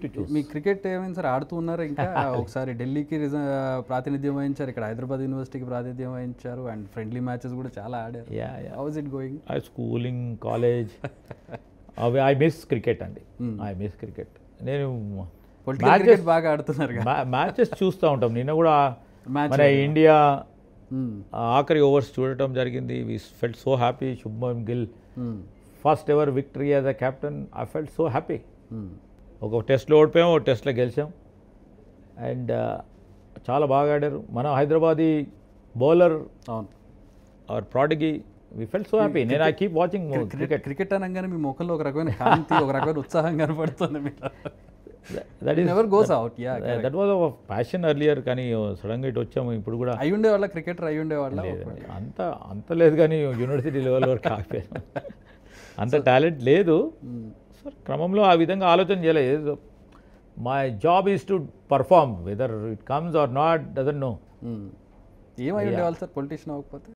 To choose. Me cricket ఏమైంది sir, ఆడుతూ ఉన్నారు ఇంకా? ఒకసారి ఢిల్లీకి ప్రాతినిధ్యం వహించారు, ఇక్కడ హైదరాబాద్ యూనివర్సిటీకి ప్రాతినిధ్యం వహించారు, అండ్ ఫ్రెండ్లీ మ్యాచెస్ కూడా చాలా ఆడారు. How is it going? Schooling, college, అవి ఐ మిస్ క్రికెట్ అండి. I miss cricket. నేను పొలిటికల్ క్రికెట్ బాగా ఆడుతున్నారు. మ్యాచెస్ చూస్తూ ఉంటాం. నిన్న కూడా Match మన ఇండియా ఆఖరి ఓవర్స్ చూడటం జరిగింది. We felt so happy. Shubman Gill first ever victory as a captain. I felt so happy. ఒక టెస్ట్లో ఓడిపోయాం, ఒక టెస్ట్లో గెలిచాం. అండ్ చాలా బాగా ఆడారు మన Hyderabadi bowler are prodigy. We felt so happy. నేను I keep watching cricket. Cricket అనగానే మీ ముఖంలో ఒక రకమైన కాంతి, ఒక రకమైన ఉత్సాహం కనపడుతుంది. That is never goes out. That was our passion earlier. కానీ సడన్గా ఇటు వచ్చాము. ఇప్పుడు కూడా అయి ఉండేవాళ్ళ క్రికెటర్, అయి ఉండేవాళ్ళ అంత లేదు. కానీ యూనివర్సిటీ లెవెల్ వరకు ఆగిపోయాను. అంత టాలెంట్ లేదు సార్. క్రమంలో ఆ విధంగా ఆలోచన చేయలేదు. My job is to perform, whether it comes or not doesn't know. ఏమై ఉండేవాళ్ళు సార్ పొలిటీషియన్ అవ్వకపోతే?